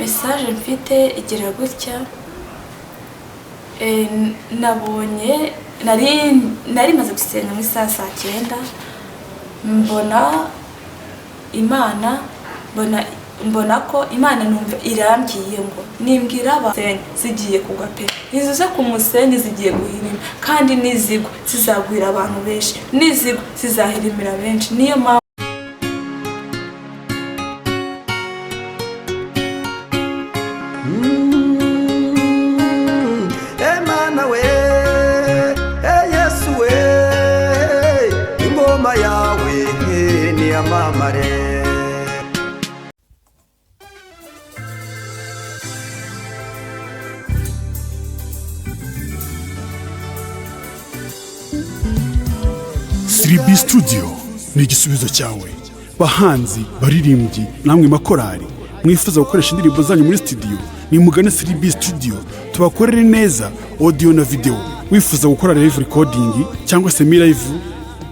message mfite igira gutya nabonye nari maze gusenga mu saa 9 mbona Imana mbona ko Imana numva irambyiye ngo nimbwira abasenyi zigiye kugwa pe izuze ku musenyi zigiye guhirima kandi nizigwa zizagwira abantu benshi nizigwa zizahirimira benshi niyo Emana we Yesu we ingoma yawe ni amamare. Siribi Studio ni igisubizo cyawe bahanzi baririmbyi namwe makorari mwifuza gukoresha indirimbo zanyu muri studio ni mugane Siribi Studio tubakorere neza audio na video. Wifuza gukora live recording cyangwa se live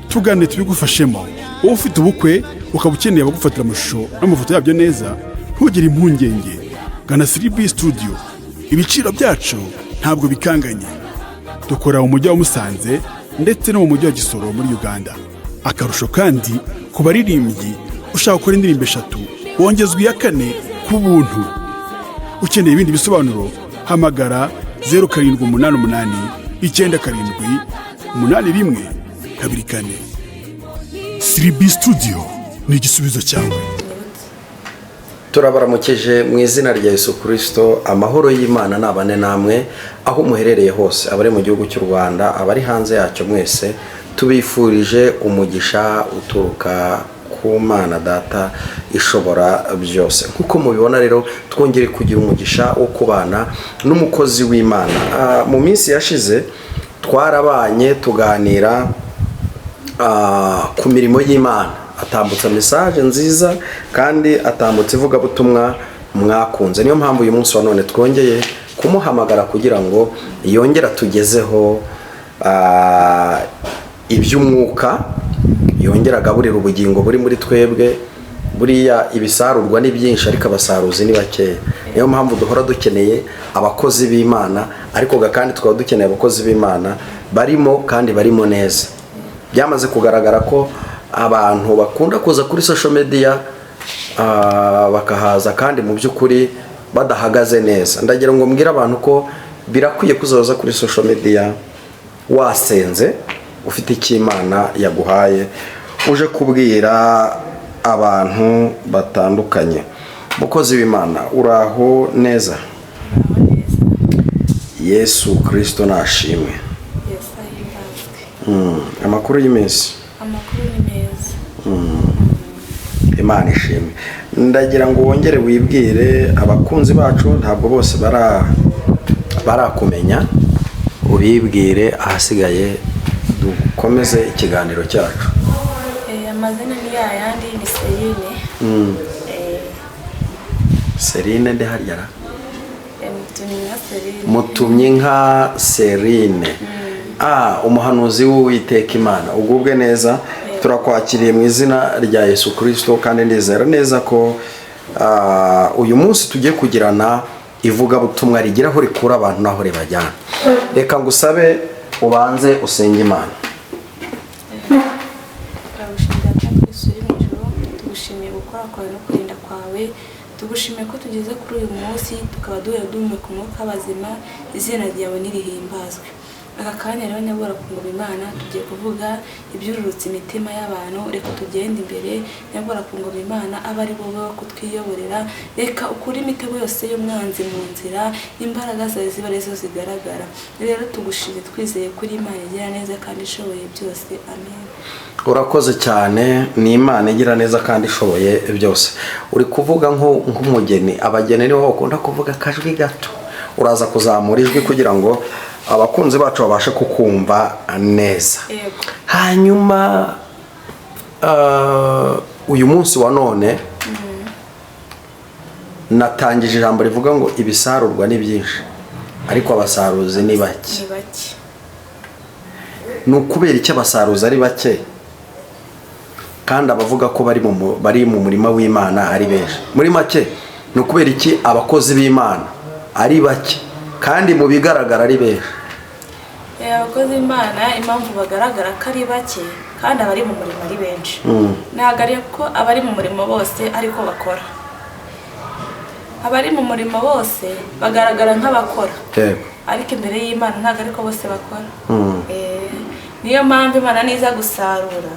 tugane tubigufashemo. Ufite ubukwe ukabukeneye abagufatira amashusho n'amafoto yabyo neza ntugire impungenge gana Siribi Studio. Ibiciro byacu ntabwo bikanganye, dukora mu mujyi wa Musanze ndetse no mu mujyi wa Gisoro muri Uganda. Akarusho kandi ku baririmbyi ushaka gukora indirimbo 3 wongezwa iya 4 ku buntu. Ukeneye ibindi bisobanuro hamagara 0788 97 81 24. Siribi Studio ni igisubizo cyawe. Turabaramukeje mu izina rya Yesu Kristo. Amahoro y'Imana nabane namwe aho muherereye hose, abari mu gihugu cy'u Rwanda, abari hanze yacyo mwese tubifurije umugisha uturuka ku Mana Data ishobora byose. Kuko mubibona rero twongere kugira umugisha wo kubana n'umukozi w'Imana. Mu minsi yashize twarabanye tuganira ku mirimo y'Imana, atambutsa message nziza kandi atambutsa ivuga butumwa mwakunze. Niyo mpamvu uyu munsi wa none twongeye kumuhamagara kugira ngo yongera tugezeho iby'umwuka, yongera agaburira ubugingo buri muri twebwe. Buriya ibisarurwa ni byinshi ariko abasaruzi ni bake. Niyo mpamvu duhora dukeneye abakozi b'Imana, ariko kandi twaba dukeneye abakozi b'Imana barimo kandi barimo neza. Byamaze kugaragara ko abantu bakunda kuza kuri social media bakahaza kandi mu by'ukuri badahagaze neza. Ndagira ngo mbwira abantu ko birakwiye kuzoza kuri social media wasenze, ufite icy'Imana yaguhaye, uje kubwira abantu batandukanye. Mukozi w'Imana uraho neza? Yesu Kristo nashimwe. Amakuru y'iminsi? Amakuru ni meza. Imana ishimwe. Ndagira ngo wongere wibwire abakunzi bacu, ntabwo bose barakumenya, ubibwire ahasigaye dukomeze ikiganiro cyacu. Amazina ni yayandi ni Serine. Serine nde haryara? Serine. Mutumye nka Serine. Umuhanuzi w'Uwiteka Imana, ugubwe neza. Turakwakiriye mu izina rya Yesu Kristo kandi ndizera neza ko uyu munsi tugiye kugirana ivuga butumwa rigiraho rikura abantu naho ribajyana. Reka ngusabe ubanze usenge Imana. Tugushimiye gukora kwawe no kurinda kwawe, tugushimiye ko tugeze kuri uyu munsi tukaba duhumeka ku mwuka w'abazima. Izina ryawe nirihimbazwe. Aka kanya rero nyabura ku ngoma Imana tugiye kuvuga ibyururutse imitima y'abantu. Reka tugende imbere nyabura ku ngoma Imana abari bobe kutwiyoborera. Reka ukuri imitego yose y'umwanzi mu nzira, imbaraga zawe ziba arizo zigaragara. Rero tugushije twizeye kuri Imana igira neza kandi ishoboye byose. Amen. Urakoze cyane. Ni Imana igira neza kandi ishoboye byose. Uri kuvuga nk'umugeni. Abageni nibo bakunda kuvuga kajwi gato. Uraza kuzamura ijwi kugira ngo abakunzi bacu babashe kukumva neza. Hanyuma uyu munsi wa none natangije ijambo rivuga ngo ibisarurwa ni byinshi ariko abasaruzi ni bake. Ni ukubera iki abasaruzi ari bake kandi abavuga ko bari mu murima w'Imana ari benshi? Muri make ni ukubera iki abakozi b'Imana ari bake kandi mu bigaragara ari benshi? Abakozi b'Imana impamvu bagaragara ko ari bake kandi abari mu murimo ari benshi, ntabwo ari ko abari mu murimo bose ariko bakora. Abari mu murimo bose bagaragara nk'abakora, ariko imbere y'Imana ntabwo ariko bose bakora. Niyo mpamvu Imana niza gusarura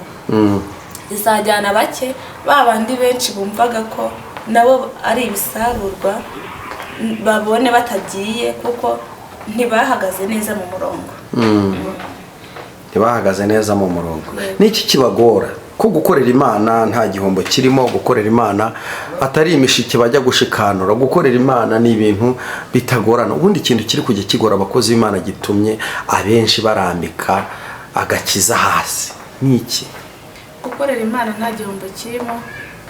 izajyana bake, ba bandi benshi bumvaga ko nabo ari ibisarurwa babone batagiye kuko ntibahagaze neza mu murongo. Ntibahagaze neza mu murongo. Niki kibagora ko gukorera Imana nta gihombo kirimo? Gukorera Imana atari imishiki bajya gushikanura. Gukorera Imana ni ibintu bitagorana. Ubundi ikintu kiri kujya kigora abakozi b'Imana gitumye abenshi barambika agakiza hasi niki? Gukorera Imana nta gihombo kirimo,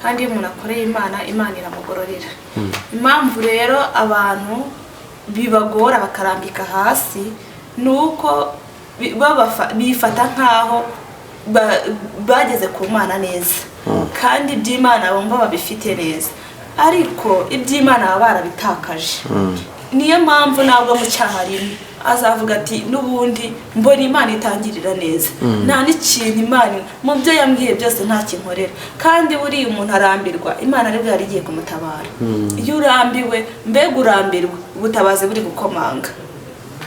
kandi iyo umuntu akoreye Imana, Imana iramugororera. Impamvu rero abantu bibagora bakarambika hasi nuko bifata nkaho bageze ku Mana neza, kandi iby'Imana bumva babifite neza, ariko iby'Imana baba barabitakaje. Niyo mpamvu ntabwo mu cyaha rimwe azavuga ati n'ubundi mbona Imana itangirira neza, nta n'ikintu Imana mu byo yambwiye byose nta kinkorera. kandi buriya umuntu arambirwa, Imana aribwo yari igiye kumutabara. Iyo urambiwe, mbega urambirwa, ubutabazi buri gukomanga.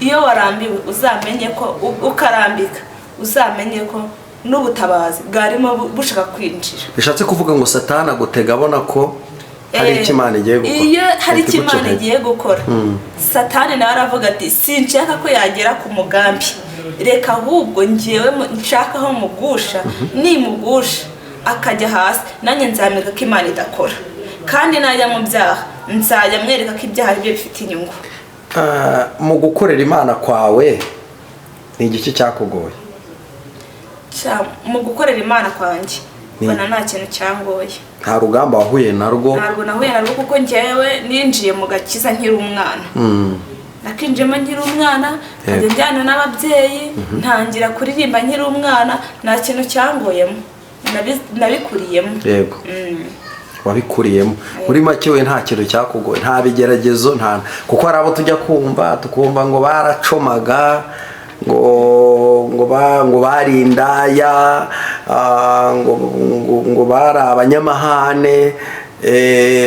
Iyo warambiwe uzamenye ko ukarambika, uzamenye ko n'ubutabazi bwarimo bushaka kwinjira. Bishatse kuvuga ngo Satani agutega abona ko hari icyo Imana igiye gukora. Iyo hari icyo Imana igiye gukora, Satani nawe aravuga ati sinshaka ko yagera ku mugambi, reka ahubwo njyewe nshaka aho mugusha, nimugusha akajya hasi nanjye nzamwereka ko Imana idakora, kandi najya mu byaha nzajya mwereka ko ibyaha byo bifite inyungu. Mu gukorera Imana kwawe ni igiki cyakugoye? Mu gukorera Imana kwanjye mbona nta kintu cyangoye. Nta rugamba wahuye narwo? Ntabwo nahuye narwo, kuko njyewe ninjiye mu gakiza nkiri umwana. Nakinjiyemo nkiri umwana, nkajya njyana n'ababyeyi, ntangira kuririmba nkiri umwana, nta kintu cyangoyemo, nabikuriyemo. Yego. Wabikuriyemo. Muri make we nta kintu cyakugoye, nta bigeragezo, nta, kuko hari abo tujya tukumva ngo baracomaga, ngo barindaya, ngo bari abanyamahane,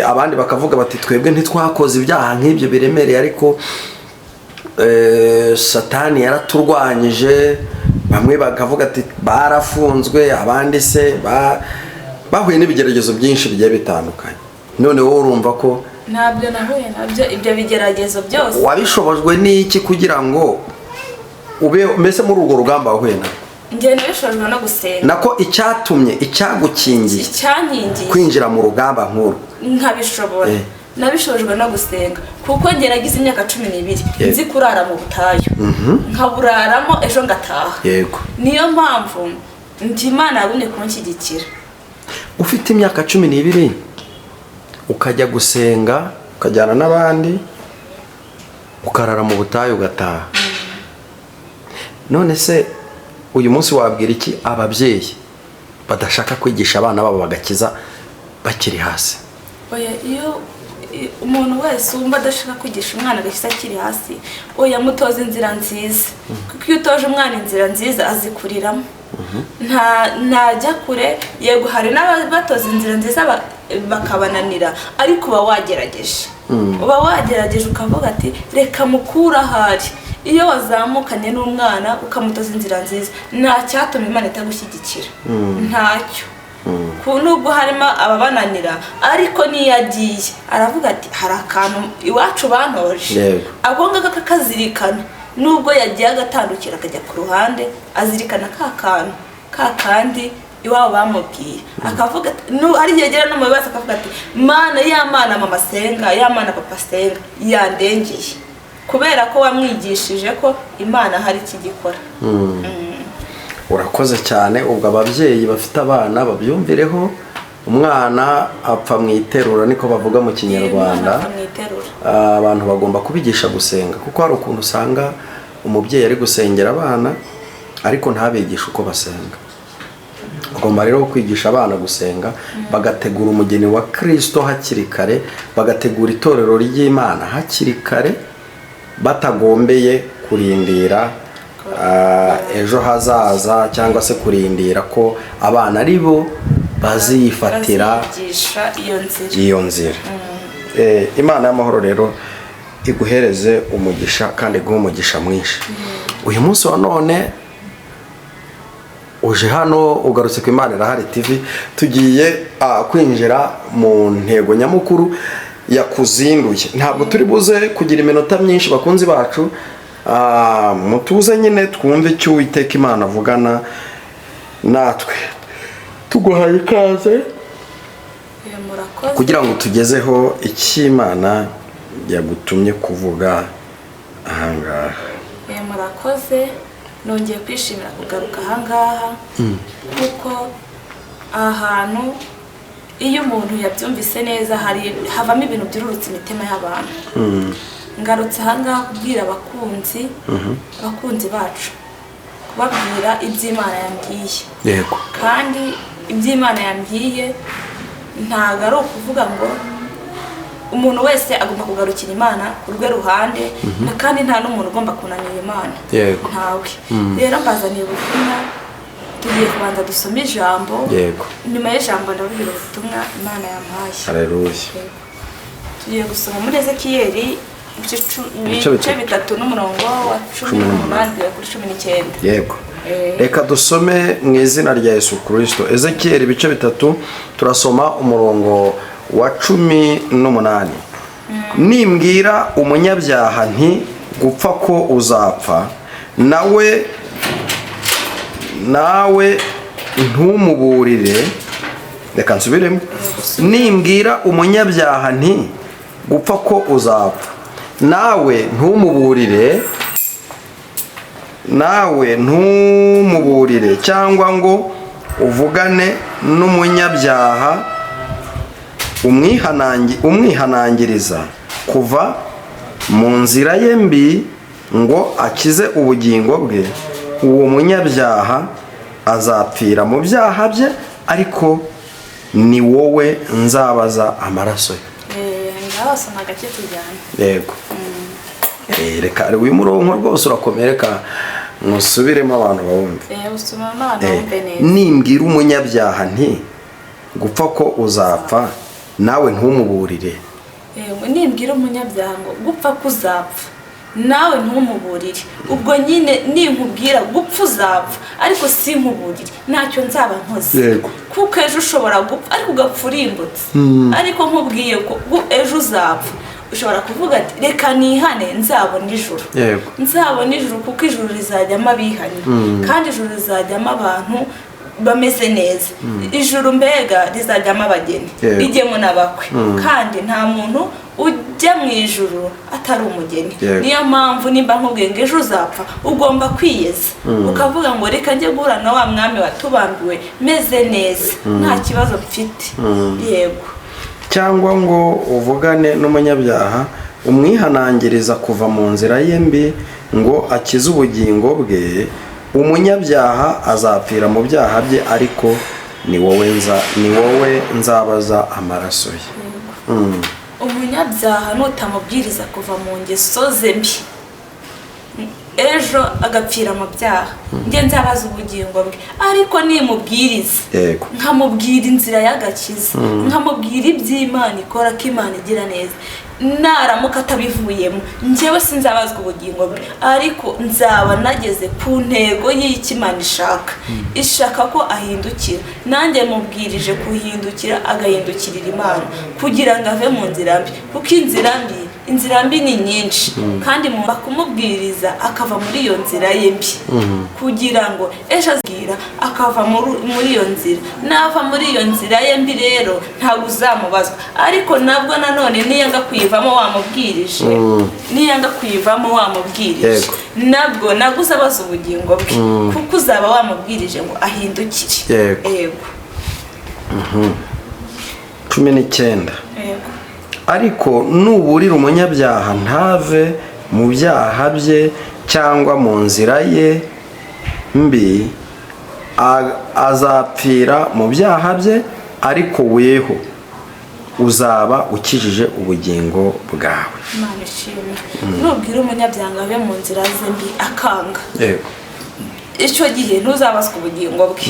abandi bakavuga bati twebwe ntitwakoze ibyaha nk'ibyo biremereye, ariko Satani yaraturwanyije. Bamwe bakavuga ati barafunzwe, abandi se bahuye n'ibigeragezo byinshi bigiye bitandukanye. None wowe urumva ko ntabyo nahuye nabyo ibyo bigeragezo byose? Wabishobojwe n'iki kugira ngo ube mbese muri urwo rugamba wahuye narwo? Njye nabishobojwe no gusenga. Nako icyatumye, icyagukingiye kwinjira mu rugamba nkuru nkabishobora, nabishobojwe no gusenga, kuko njye nagize imyaka 12 nzi kurara mu butayu, nkaburaramo ejo ngataha. Yego. Niyo mpamvu njye Imana yabonye kunshyigikira. Ufite imyaka 12 ukajya gusenga, ukajyana n'abandi, ukarara mu butayu ugataha. None se uyu munsi wabwira iki ababyeyi badashaka kwigisha abana babo bagakiza bakiri hasi? Oya, iyo umuntu wese wumva adashaka kwigisha umwana agakiza akiri hasi, oya mutoza inzira nziza, kuko iyo utoje umwana inzira nziza azikuriramo. Ntajya kure. Yego hari n'abatoza inzira nziza bakabananira, ariko uba wagerageje, ukavuga ati reka mukura ahari. Iyo wazamukanye n'umwana ukamutoza inzira nziza, nta cyatuma Imana itagushyigikira, ntacyo. Nubwo harimo ababananira, ariko niyo agiye aravuga ati hari akantu iwacu bantoje, agomba kakazirikana. Nubwo yagiye agatandukira akajya ku ruhande, azirikana kandi iwabo bamubwiye, akavuga ari yegera no mu bibazo akavuga ati Mana, ya Mana mama senga, ya Mana papa senga yandengeye, kubera ko wamwigishije ko Imana hari ikigikora. Urakoze cyane. Ubwo ababyeyi bafite abana babyumvireho, umwana apfa mu iterura, niko bavuga mu Kinyarwanda. Abantu bagomba kubigisha gusenga, kuko hari ukuntu usanga umubyeyi ari gusengera abana ariko ntabigisha uko basenga. ugomba rero kwigisha abana gusenga bagategura umugeni wa Kristo hakiri kare, bagategura itorero ry'Imana hakiri kare, batagombeye kurindira ejo hazaza cyangwa se kurindira ko abana ari bo bazifatira iyo nzira. Imana y'amahoro rero iguhereze umugisha kandi iguhe umugisha mwinshi. Uyu munsi wa none uje hano ugarutse ku Imana Irahari TV, tugiye kwinjira mu ntego nyamukuru yakuzinduye. Ntabwo turi buze kugira iminota myinshi bakunzi bacu, mutuze nyine twumve icyo Uwiteka Imana avugana natwe. Tuguhaye ikaze kugira ngo tugezeho icyo Imana yagutumye kuvuga ahangaha. Murakoze, nongeye kwishimira kugaruka ahangaha kuko ahantu iyo umuntu yabyumvise neza havamo ibintu byururutse imitima y'abantu. Ngarutse ahangaha kubwira abakunzi bacu, kubabwira iby'Imana yambwiye. Yego. Kandi iby'Imana yambwiye ntabwo ari ukuvuga ngo umuntu wese agomba kugarukira Imana ku rwe ruhande, kandi nta n'umuntu ugomba kunanira Imana. Yego. Ntawe. Rero mbazaniye ubutumwa, tugiye kubanza dusoma ijambo. Yego. Nyuma y'ijambo ndababwira ubutumwa Imana yampaye. Haleluya. Tugiye gusoma muri Ezekiyeli ibice 3 n'umurongo wa 18 kuri 19. Yego. Reka dusome mu izina rya Yesu Kristo. Ezekiyeli ibice 3 turasoma umurongo wa 18. Nimbwira umunyabyaha nti gupfa ko uzapfa, nawe ntumuburire. Reka nsubiremo. Nimbwira umunyabyaha nti gupfa ko uzapfa, nawe ntumuburire cyangwa ngo uvugane n'umunyabyaha umwihanangiriza kuva mu nzira ye mbi ngo akize ubugingo bwe, uwo munyabyaha azapfira mu byaha bye, ariko ni wowe nzabaza amaraso ye. Ndabasoma gake tujyane. Yego. Reka uyu murongo rwose urakomeye, reka musubiremo abantu bawumve. Usoma n'abantu bumve neza. Nimbwira umunyabyaha nti gupfa ko uzapfa, nawe ntumuburire. Nimbwira umunyabyaha ngo gupfa ko uzapfa, nawe ntumuburire. Ubwo nyine ninkubwira gupfa uzapfa ariko sinkuburire, ntacyo nzaba nkoze. Yego. Kuko ejo ushobora gupfa ariko ugapfa urimbutse. Ariko nkubwiye ko ejo uzapfa, ushobora kuvuga ati reka nihane nzabona ijuru. Yego. Nzabona ijuru kuko ijuru rizajyamo abihanye, kandi ijuru rizajyamo abantu bameze neza. Ijuru mbega rizajyamo abageni, rijyemo n'abakwe, kandi nta muntu ujya mu ijuru atari umugeni. Niyo mpamvu nimba nkubwiye ngo ejo uzapfa, ugomba kwiyeza ukavuga ngo reka njye guhura na wa mwami watubambiwe meze neza, nta kibazo mfite. Yego. Cyangwa ngo uvugane n'umunyabyaha umwihanangiriza kuva mu nzira ye mbi ngo akize ubugingo bwe, umunyabyaha azapfira mu byaha bye, ariko ni wowe nzabaza amaraso ye. Umunyabyaha nutamubwiriza kuva mu ngeso ze mbi, ejo agapfira mu byaha, njye nzabaza ubugingo bwe. Ariko nimubwiriza, nkamubwira inzira y'agakiza, nkamubwira iby'Imana ikora, ko Imana igira neza, naramuka atabivuyemo, njyewe sinzabazwa ubugingo bwe, ariko nzaba nageze ku ntego y'icyo Imana ishaka ko ahindukira. Nanjye mubwirije kuhindukira, agahindukirira Imana kugira ngo ave mu nzira mbi, kuko inzira mbi ni nyinshi, kandi mumba kumubwiriza akava muri iyo nzira ye mbi, kugira ngo ejo azabwira akava muri iyo nzira. Nava muri iyo nzira ye mbi rero ntabwo uzamubazwa, ariko nabwo nanone niyanga kuyivamo wamubwirije, nabwo uzabaza ubugingo bwe, kuko uzaba wamubwirije ngo ahindukire. Yego. 19. Ariko nuburira umunyabyaha ntave mu byaha bye cyangwa mu nzira ye mbi, azapfira mu byaha bye, ariko weho uzaba ukijije ubugingo bwawe. Imana ishimwe. Nubwira umunyabyaha abe mu nzira ze mbi akanga, yego, icyo gihe ntuzabazwa ubugingo bwe.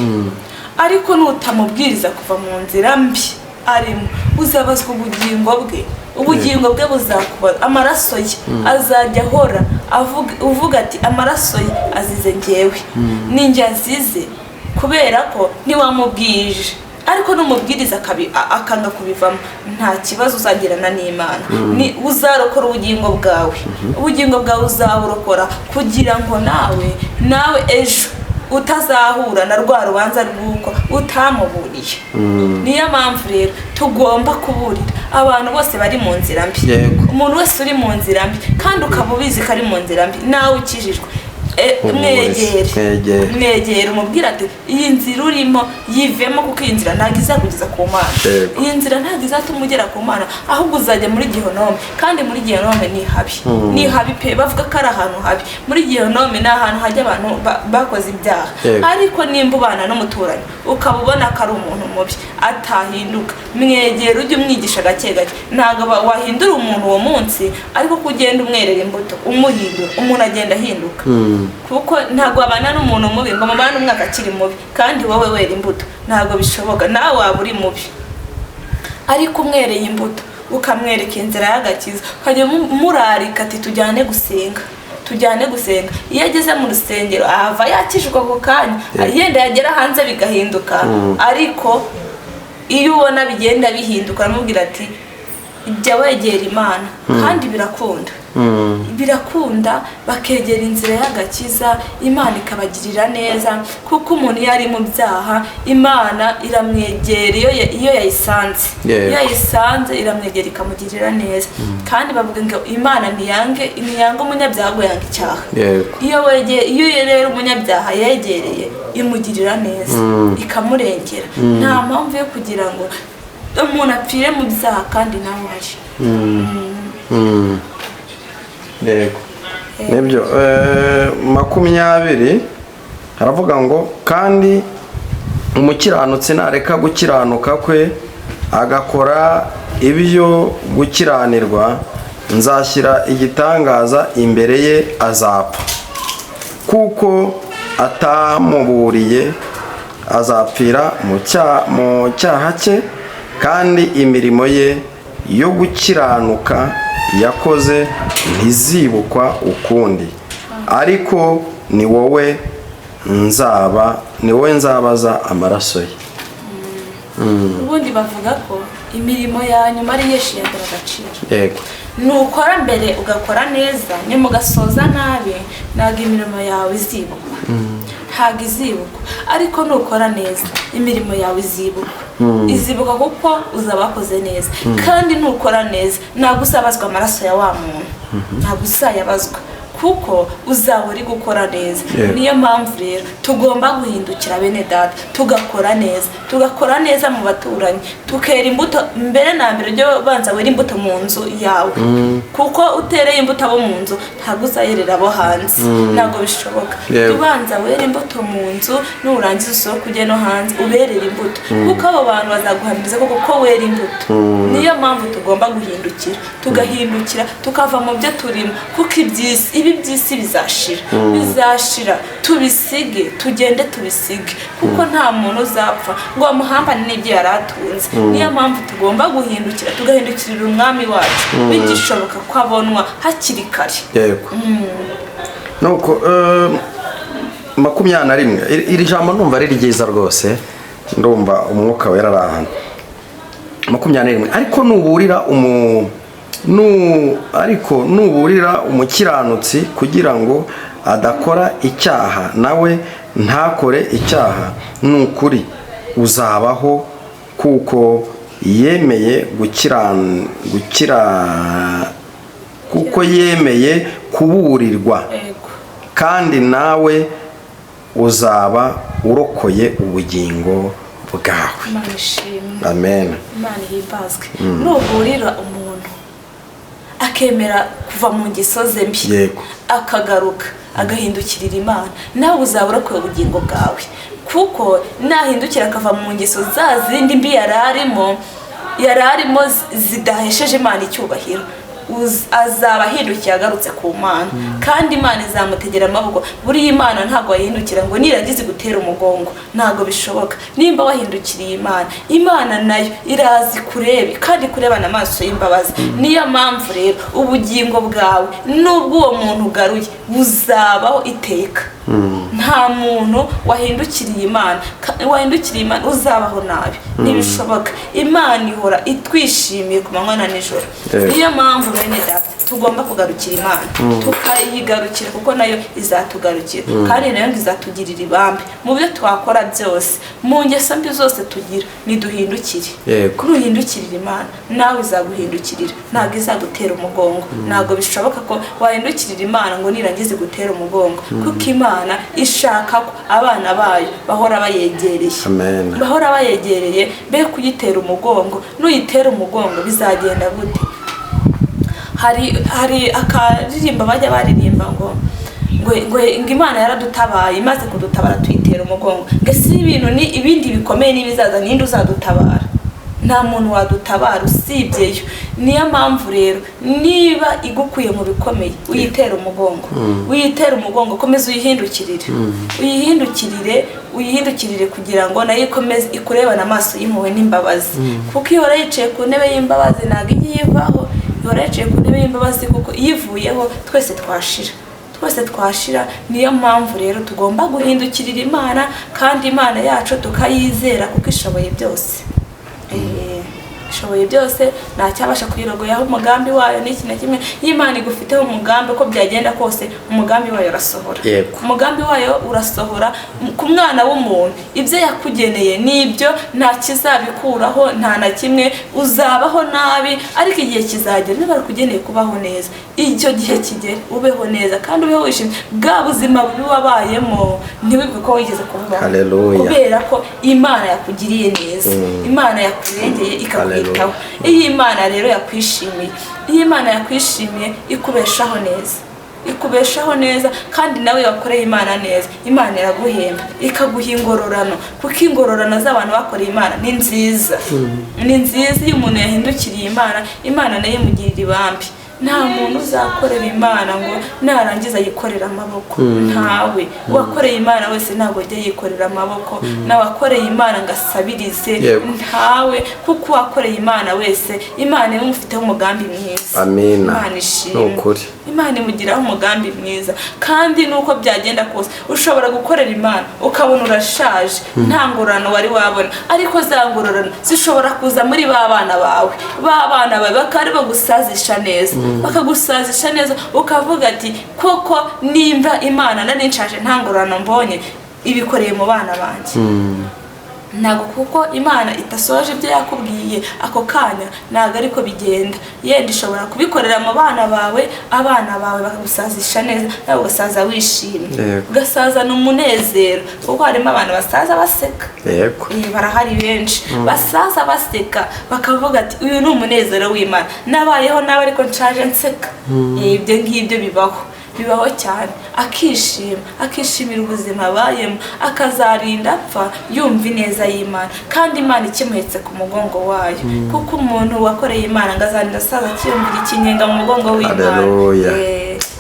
Ariko nutamubwiriza kuva mu nzira mbi arimo, uzabazwa ubugingo bwe. Ubugingo bwe buzakubaza, amaraso ye azajya ahora uvuga ati amaraso ye azize njyewe, ninjye azize, kubera ko ntiwamubwirije. Ariko numubwiriza akanga kubivamo, nta kibazo uzagirana n'Imana. Ni uzarokora ubugingo bwawe. Ubugingo bwawe uzaburokora kugira ngo nawe ejo utazahura na rwa rubanza rw'uko utamuburiye. Niyo mpamvu rero tugomba kuburira abantu bose bari mu nzira mbi. Umuntu wese uri mu nzira mbi kandi ukaba ubizi ko ari mu nzira mbi, nawe ukijijwe, mwegere umubwira ati iyi nzira urimo yivemo, kuko iyi nzira ntabwo izakugeza ku Mana. Iyi nzira ntabwo izatuma ugera ku Mana, ahubwo uzajya muri Gehinomu. Kandi muri Gehinomu ni habi pe, bavuga ko ari ahantu habi. Muri Gehinomu ni ahantu hajya abantu bakoze ibyaha. Ariko nimba ubana n'umuturanyi ukaba ubona ko ari umuntu mubi atahinduka, mwegere ujye umwigisha gake gake. Ntabwo wahindura umuntu uwo munsi, ariko ko ugenda umwerera imbuto umuhindura, umuntu agenda ahinduka. Kuko ntabwo wabana n'umuntu mubi ngo mubane umwaka akiri mubi kandi wowe wera imbuto, ntabwo bishoboka. Nawe waba uri mubi, ariko umwereye imbuto ukamwereka inzira y'agakiza, ukajya murarika ati tujyane gusenga. Iyo ageze mu rusengero ahava yakijwe ako kanya, yenda yagera hanze bigahinduka. Ariko iyo ubona bigenda bihinduka, uramubwira ati jya wegera Imana. Kandi birakunda bakegera inzira y'agakiza, Imana ikabagirira neza. Kuko umuntu iyo ari mu byaha, Imana iramwegera iyo yayisanze iramwegera ikamugirira neza. Kandi bavuga ngo Imana ntiyanga umunyabyaha ngo yanga icyaha. Iyo rero umunyabyaha yegereye imugirira neza, ikamurengera. Nta mpamvu yo kugira ngo umuntu apfire mu byaha kandi nawe ari. Yego, nibyo. 20 haravuga ngo kandi umukiranutsi nareka gukiranuka kwe agakora ibyo gukiranirwa, nzashyira igitangaza imbere ye, azapfa. Kuko atamuburiye azapfira mu cyaha cye, kandi imirimo ye yo gukiranuka yakoze ntizibukwa ukundi. Ariko ni wowe nzabaza amaraso ye. Ubundi bavuga ko imirimo ya nyuma ari yeshi yagera agaciro. Yego. Nukora mbere ugakora neza, nyuma ugasoza nabi, ntabwo imirimo yawe izibukwa. Ntabwo izibukwa. Ariko nukora neza, imirimo yawe izibukwa kuko uzaba wakoze neza. Kandi nukora neza, ntabwo uzabazwa amaraso ya wa muntu, ntabwo uzayabazwa, kuko uzaba uri gukora neza. Niyo mpamvu rero tugomba guhindukira bene data, tugakora neza mu baturanyi, tukera imbuto. Mbere na mbere ryo banza wera imbuto mu nzu yawe, kuko utereye imbuto abo mu nzu ntabwo uzayerera abo hanze. Ntabwo bishoboka. Tubanza wera imbuto mu nzu, nurangiza usohoke ujye no hanze uberera imbuto, kuko abo bantu bazaguhamiriza kuko wera imbuto. Niyo mpamvu tugomba tugahindukira tukava mu byo turimo, kuko ibi by'isi bizashira. Tugende tubisige, kuko nta muntu uzapfa ngo amuhambane n'ibyo yari atunze. Niyo mpamvu tugomba tugahindukirira umwami wacu, bigishoboka ko abonwa hakiri kare. Yego. Nuko 21 iri jambo numva ari ryiza rwose, ndumva umwuka wera ari ahantu. 21 ariko nuburira umukiranutsi kugira ngo adakora icyaha, nawe ntakore icyaha, nukuri uzabaho, kuko yemeye kuko yemeye kuburirwa, kandi nawe uzaba urokoye ubugingo bwawe. Amen. Imana ihimbazwe. Nuburira umuntu akemera kuva mu ngeso ze mbi, akagaruka agahindukirira Imana, nawe uzaba urokoye ubugingo bwawe. kuko nahindukira akava mu ngeso za zindi mbi yari arimo zidahesheje Imana icyubahiro, azaba ahindukiye agarutse ku Mana, kandi Imana izamutegera amaboko. Buriya Imana ntabwo wahindukira ngo niragize gutera umugongo, ntabwo bishoboka. Nimba wahindukiriye Imana, Imana nayo irazi kurebe kandi kurebana amaso y'imbabazi. Niyo mpamvu rero ubugingo bwawe nubwo uwo muntu ugaruye buzabaho iteka. Nta muntu wahindukiriye Imana uzabaho nabi, ntibishoboka. Imana ihora itwishimiye ku manywa na nijoro. Niyo mpamvu bene data tugomba kugarukira Imana, tukayigarukira kuko nayo izatugarukira, kandi nayo izatugirira ibambe mu byo twakora byose, mu ngeso mbi zose tugira. Niduhindukire, nuhindukirira Imana nawe izaguhindukirira, ntabwo izagutera umugongo. Ntabwo bishoboka ko wahindukirira Imana ngo nirangize gutera umugongo, kuko Imana ishaka ko abana bayo bahora bayegereye, be kuyitera umugongo. Nuyitera umugongo bizagenda gute? hari akaririmba bajya baririmba ngo Imana yaradutabaye, imaze kudutabara tuyitera umugongo. Ngese ibindi bikomeye n'ibizaza ninde uzadutabara? Nta muntu wadutabara usibyeyo. Niyo mpamvu rero niba igukuye mu bikomeye uyitera umugongo, komeza uyihindukirire kugira ngo nayo ikomeze ikurebana amaso y'impuhwe n'imbabazi, kuko iyo yicaye ku ntebe y'imbabazi ntabwo igiye ivaho. Yoraciye ku ntebe y'imbabazi, kuko iyivuyeho twese twashira. Niyo mpamvu rero tugomba guhindukirira Imana, kandi Imana yacu tukayizera kuko ishoboye byose. Ishoboye byose, nta cyabasha kuyirogoyaho umugambi wayo n'iki na kimwe. Imana igufiteho umugambi, uko byagenda kose umugambi wayo urasohora. Umugambi wayo urasohora ku mwana w'umuntu. Ibyo yakugeneye nibyo, nta kizabikuraho, nta na kimwe. Uzabaho nabi ariko igihe kizagera niba kugeneye kubaho neza, icyo gihe kigere ubeho neza kandi ubeho wishimye. Bwa buzima bubi wabayemo ntiwibwe ko wigeze kubaho, kubera ko Imana yakugiriye neza, Imana yakurengeye ikakwitaho. Iyi Imana rero yakwishimiye, ikubeshaho neza, kandi nawe wakoreye Imana neza, Imana iraguhemba ikaguha ingororano, kuko ingororano z'abantu bakoreye Imana ni nziza. Iyo umuntu yahindukiriye Imana nayo imugirira ibambi. Nta muntu uzakorera Imana ngo narangiza yikorera amaboko. Ntawe wakoreye Imana wese ntabwo ajya yikorera amaboko, nawakoreye Imana ngasabirize. Ntawe, kuko wakoreye Imana wese Imana imufiteho umugambi mwiza. Imana ishimwe, Imana imugiraho umugambi mwiza. Kandi nuko byagenda kose ushobora gukorera Imana ukabona urashaje, nta ngororano wari wabona, ariko za ngororano zishobora kuza muri ba bana bawe bakari bagusazisha neza, bakagusazisha neza, ukavuga ati koko nimba Imana nari nshaje nta ngororano mbonye, ibikoreye mu bana banjye. Ntabwo kuko Imana itasoje ibyo yakubwiye ako kanya, ntabwo ariko bigenda. Yenda ishobora kubikorera mu bana bawe, abana bawe bakagusazisha neza, nawe ugasaza wishimye, ugasazana umunezero. Kuko harimo abantu basaza baseka, barahari benshi basaza baseka, bakavuga ati uyu ni umunezero w'Imana, nabayeho nawe ariko nshaje nseka. Ibyo ngibyo bibaho cyane, akishimira ubuzima abayemo, akazarinda apfa yumva ineza y'Imana, kandi Imana ikimuhetse ku mugongo wayo. Kuko umuntu wakoreye Imana ngazarinda asaza akiyumvira ikinyenga mu mugongo w'Imana.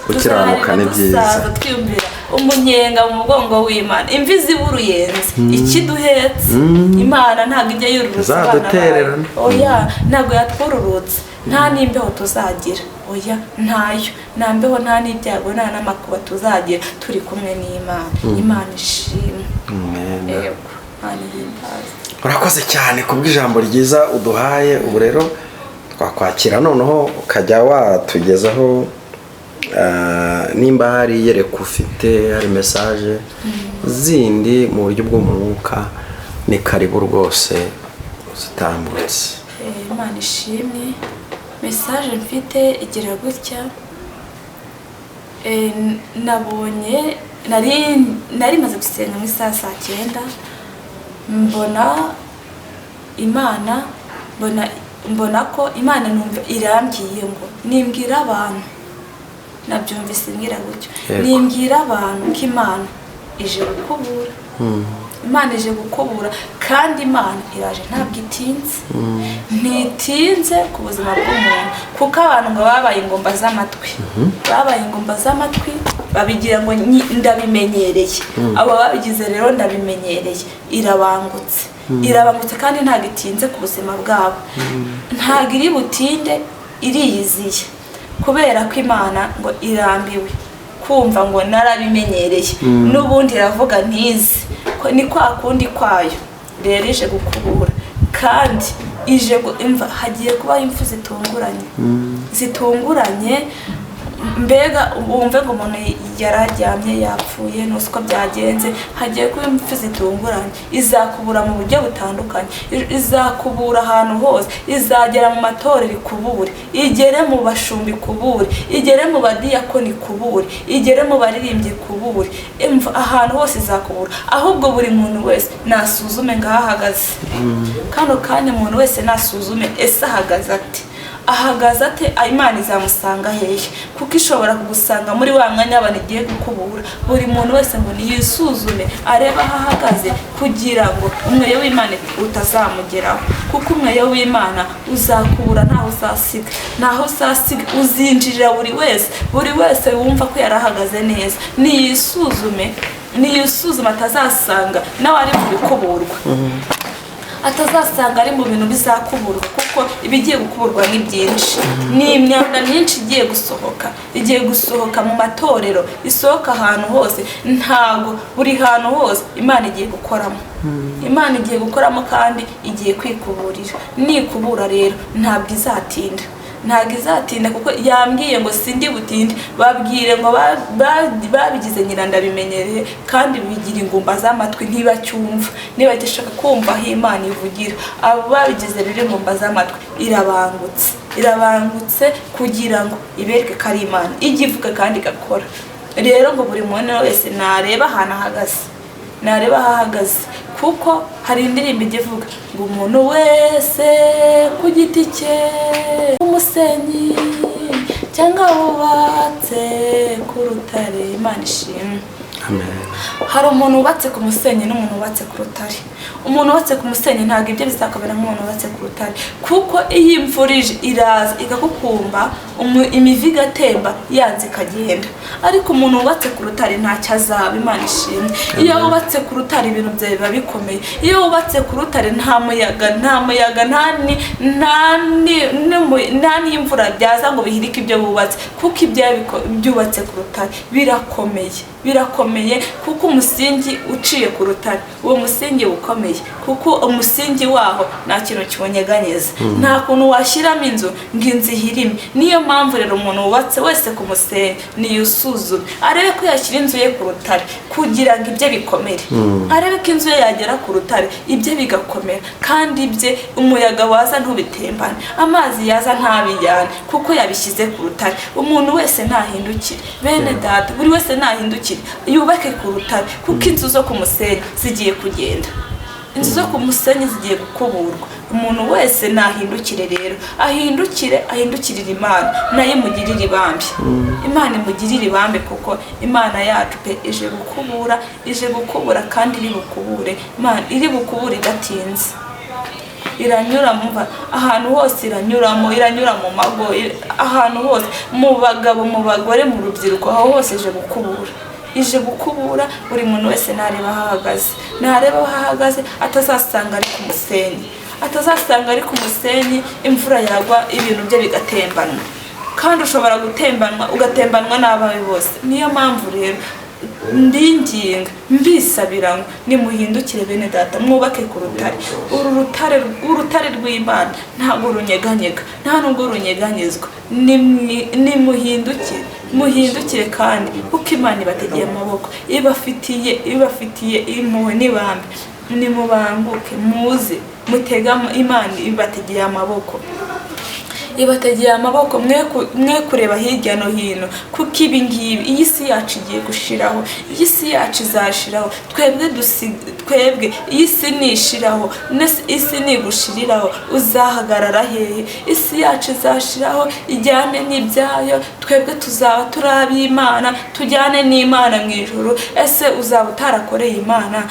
Gukiranuka ni byiza, twiyumvira umunyenga mu mugongo w'Imana. Imvi ziba uruyenzi, ikiduhetse. Imana ntabwo ijya yururutsa abana bayo, ntabwo yatwururutse. Nta n'imbeho tuzagira, ntayo. Nta mbeho, nta n'ibyago, nta n'amakuba tuzagira turi kumwe n'Imana. Imana ishimwe. Urakoze cyane kubw'ijambo ryiza uduhaye. Ubu rero twakwakira noneho ukajya watugezaho nimba hari yereka ufite, hari mesaje zindi mu buryo bw'umwuka. Ni karibu rwose zitambutse. Imana ishimwe. Mesaje mfite igira gutya. Nabonye nari maze gusenga mu saa 9, mbona ko Imana numva irambwiye ngo nimbwira abantu, nabyumvise ngira gutyo, nimbwira abantu ko Imana ije gukubura, Imana ije gukubura, kandi Imana iraje ntabwo itinze. Ntitinze ku buzima bw'umuntu, kuko abantu ngo babaye ingomba z'amatwi, babaye ingomba z'amatwi, babigira ngo ndabimenyereye. Abo babigize rero ndabimenyereye, irabangutse kandi ntabwo itinze ku buzima bwabo. Ntabwo iri butinde, iriyiziye, kubera ko Imana ngo irambiwe kumva ngo narabimenyereye, n'ubundi iravuga ntizi. Ni kwa kundi kwayo rero ije gukubura, kandi ije imva hagiye kubaho impfu zitunguranye. Mbega wumve ngo umuntu yararyamye yapfuye, nuko uko byagenze. Hagiye kuba impfu zitunguranye, izakubura mu buryo butandukanye, izakubura ahantu hose, izagera mu matorero ikubure, igere mu bashumbi ikubure, igere mu badiyakoni ikubure, igere mu baririmbyi ikubure. Ahantu hose izakubura. Ahubwo buri muntu wese nasuzume ngaho ahagaze. Kano kanya umuntu wese nasuzume ese ahagaze ate, Imana izamusanga hehe? Kuko ishobora kugusanga muri wa mwanya abantu igiye gukubura. Buri muntu wese ngo niyisuzume arebe aho ahagaze, kugira ngo umweyo w'Imana utazamugeraho. Kuko umweyo w'Imana uzakubura, ntaho uzasiga, uzinjirira buri wese wumva ko yarahagaze neza. Niyisuzume atazasanga nawe ari mu bikuburwa, atazasanga ari mu bintu bizakuburwa, kuko ibigiye gukuburwa ni byinshi. Ni imyanda myinshi igiye gusohoka mu matorero, isohoka ahantu hose. Ntago buri hantu hose Imana igiye gukoramo, kandi igiye kwikuburira. Nikubura rero ntabwo izatinda, kuko yambwiye ngo sindi butinde. Babwire ngo babigize ndabimenyereye, kandi bigira ingumba z'amatwi ntibacyumva, ntibagishaka kumva aho Imana ivugira. Abo babigize rero ingumba z'amatwi, irabangutse kugira ngo ibereke ko ari Imana ijya ivuga kandi igakora. Rero ngo buri muntu wese nareba ahantu ahagaze, kuko hari indirimbo ijya ivuga ngo umuntu wese ku giti cye, umusenyi cyangwa wubatse ku rutare. Imana ishimwe. Hari umuntu wubatse ku musenyi n'umuntu wubatse ku rutare. Umuntu wubatse ku musenyi ntabwo ibyo bizakabera nk'umuntu wubatse ku rutare, kuko iyo imvura iraza ikagukumba, imivu igatemba, yanze ikagenda. Ariko umuntu wubatse ku rutare ntacyo azaba. Imana ishimwe. Iyo wubatse ku rutare ibintu byawe biba bikomeye. Iyo wubatse ku rutare nta muyaga, nta n'imvura byaza ngo bihirike ibyo wubatse, kuko byubatse ku rutare birakomeye, kuko umusingi uciye ku rutare, uwo musingi ukomeye, kuko umusingi waho nta kintu kiwunyeganyeza. Nta kuntu washyiramo inzu ngo inzu ihirime. Niyo mpamvu rero umuntu wubatse wese ku musenyi niyusuzume, arebe ko yashyira inzu ye ku rutare kugira ngo ibye bikomere. Arebe ko inzu ye yagera ku rutare ibye bigakomera, kandi ibye umuyaga waza ntubitembane, amazi yaza ntabijyane, kuko yabishyize ku rutare. Umuntu wese ntahindukire, bene data, buri wese ntahindukire, yubake ku rutare, kuko inzu zo ku musenyi zigiye kugenda. Inzu zo ku musenyi zigiye gukuburwa. Umuntu wese nahindukire rero, ahindukirira Imana, nayo imugirire ibambe. Imana imugirire ibambe, kuko Imana yacu pe ije gukubura, kandi Imana iri bukubure idatinze. Iranyura ahantu hose, iranyura mu mago, ahantu hose, mu bagabo, mu bagore, mu rubyiruko, aho hose ije gukubura. Buri muntu wese nareba aho ahagaze, atazasanga ari ku musenyi, imvura yagwa, ibintu bye bigatembanwa, kandi ushobora ugatembanwa n'abawe bose. Niyo mpamvu rero ndinginga mbisabira ngo nimuhindukire bene data, mwubake ku rutare. Urutare rw'Imana ntabwo runyeganyega, nta nubwo runyeganyezwa. Muhindukire kandi, kuko Imana ibategeye amaboko, ibafitiye impuhwe n'ibambe. Nimubanguke muze mutega, Imana ibategeye amaboko. ibategeye amaboko, mwe kureba hirya no hino, kuko ibi ngibi iyi si yacu igiye gushiraho, iyi si yacu izashiraho, twebwe iyi si nishiraho, isi nigushiriraho uzahagarara hehe? Isi yacu izashiraho ijyane n'ibyayo, twebwe tuzaba turi ab'Imana, tujyane n'Imana mu ijuru. Ese uzaba utarakoreye Imana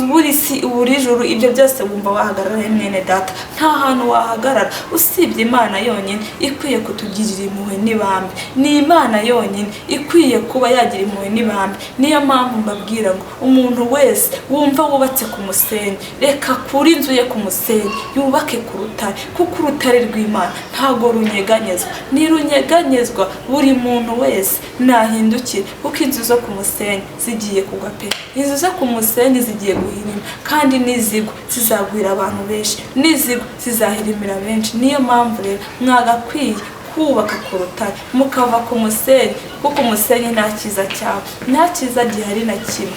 buri juru? Ibyo byose wumva wahagarara mwene data? Nta hantu wahagarara usibye Imana yonyine ikwiye kutugirira impuhwe n'ibambe. Ni Imana yonyine ikwiye kuba yagira impuhwe n'ibambe. Niyo mpamvu mbabwira ngo umuntu wese wumva wubatse ku musenyi, reka kuri inzu ye ku musenyi, yubake ku rutare, kuko urutare rw'Imana ntago runyeganyezwa. Nirunyeganyezwa buri muntu wese nahindukire, kuko inzu zo ku musenyi zigiye kugwa pe. Inzu zo ku musenyi zigiye guhirima, kandi n'izigwa zizagwira abantu benshi, n'izigwa zizahirimira benshi. Niyo mpamvu rero mwagakwiye kubaka ku rutare, mukava ku musenyi, kuko umusenyi nta cyiza cyawe, nta cyiza gihari na kimwe.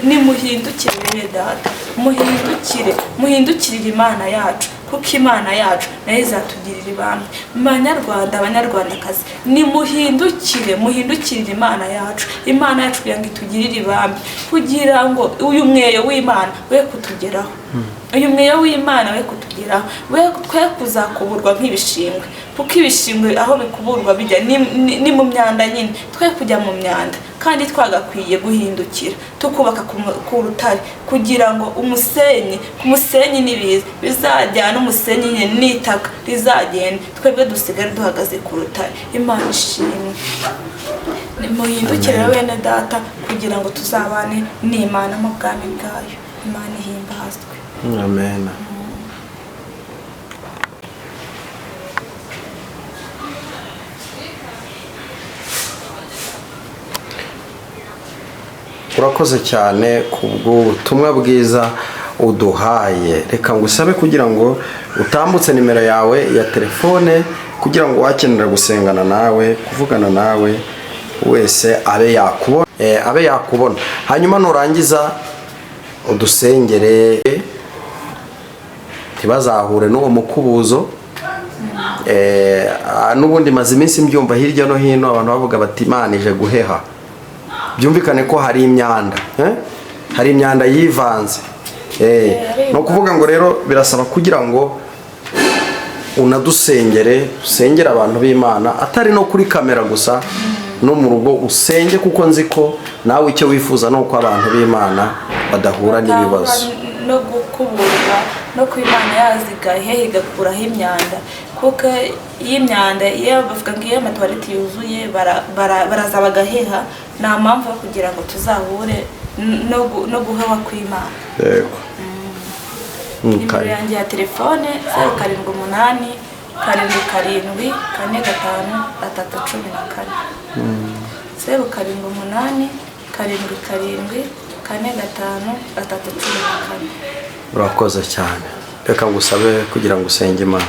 Nimuhindukire bene data, muhindukirire Imana yacu, kuko Imana yacu nayo izatugirira ibambe. Banyarwanda, abanyarwandakazi, muhindukirire Imana yacu. Imana yacu kugira ngo itugirire ibambe, kugira ngo uyu mweyo w'Imana we kutugeraho, uyu mweyo w'Imana we kutugeraho, we twe kuzakuburwa nk'ibishingwe, kuko ibishingwe aho bikuburwa bijya ni mu myanda nyine. Twe kujya mu myanda, kandi twagakwiye guhindukira tukubaka ku rutare, kugira ngo ku musenyi n'ibiza bizajyana umusenyi nyine n'itaka rizagenda, twebwe dusigare duhagaze ku rutare. Imana ishimwe. Muhindukire bene data, kugira ngo tuzabane n'Imana mu bwami bwayo. Imana ihimbazwe. Amen. urakoze cyane kubw'ubutumwa bwiza uduhaye. Reka ngusabe kugira ngo utambutse nimero yawe ya telefone, kugira ngo wakenera gusengana nawe, kuvugana nawe wese abe yakubona. Hanyuma nurangiza udusengere, ntibazahure n'uwo mukubuzo. N'ubundi maze iminsi mbyumva hirya no hino abantu bavuga bati Imana ije guheha. Byumvikane ko hari imyanda, hari imyanda yivanze. No kuvuga ngo rero birasaba kugira ngo unadusengere, usengere abantu b'Imana, atari no kuri kamera gusa, no mu rugo usenge, kuko nzi ko nawe icyo wifuza no ko abantu b'Imana badahura n'ibibazo no gukuburwa, no ku Imana yazigaye igakuraho imyanda. Kuko y'imyanda iyo bavuga ngo iyo amatoilette yuzuye baraza bagaheha, nta mpamvu yo kugira ngo tuzahure no guhewa kw'Imana. Yego. Nimero yanjye ya telefone 0788 777 45 314. 0788 777 45 314. Urakoze cyane. Reka ngusabe kugira ngo usenge Imana.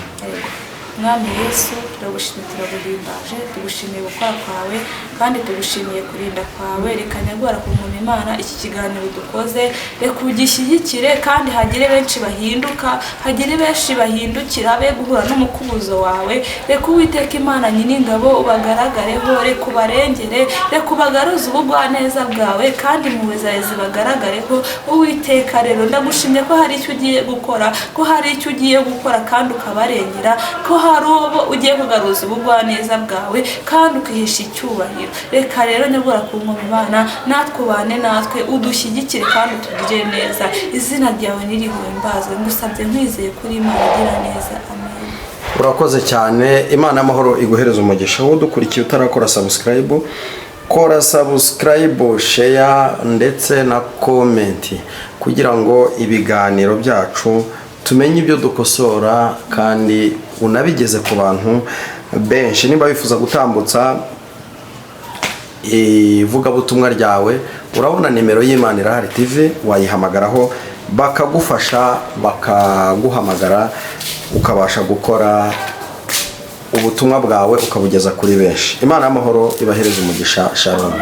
Mwami Yesu, turagushimiye, turaguhimbaje, tugushimiye gukora kwawe, kandi tugushimiye kurinda kwawe. Reka nyagora ku muntu Imana iki kiganiro dukoze, reka ugishyigikire, kandi hagire benshi bahinduka, hagire benshi bahindukira be guhura n'umukubuzo wawe. Reka Uwiteka Imana nyin'ingabo ubagaragareho, reka ubarengere, reka ubagaruze ubugwaneza bwawe, kandi impuhwe zawe zibagaragareho. Uwiteka rero ndagushimye ko hari icyo ugiye gukora, kandi ukabarengera, ko hari uwo ugiye kugaruza ubugwaneza bwawe, kandi ukihesha icyubahiro. Reka rero nyabura ku muntu Imana, natwe ubane natwe, udushyigikire kandi utugirire neza. Izina ryawe nirihimbazwe, ngusabye nkwizeye kuri Imana igira neza. Amen. Urakoze cyane. Imana y'amahoro iguhereza umugisha. Wowe udukurikiye utarakora subscribe, kora subscribe, share ndetse na comment, kugira ngo ibiganiro byacu tumenye ibyo dukosora, kandi unabigeze ku bantu benshi. Niba wifuza gutambutsa ivugabutumwa ryawe, urabona nimero y'Imana Irahari TV, wayihamagaraho bakagufasha, bakaguhamagara, ukabasha gukora ubutumwa bwawe ukabugeza kuri benshi. Imana y'amahoro ibahereze umugisha. Shalom.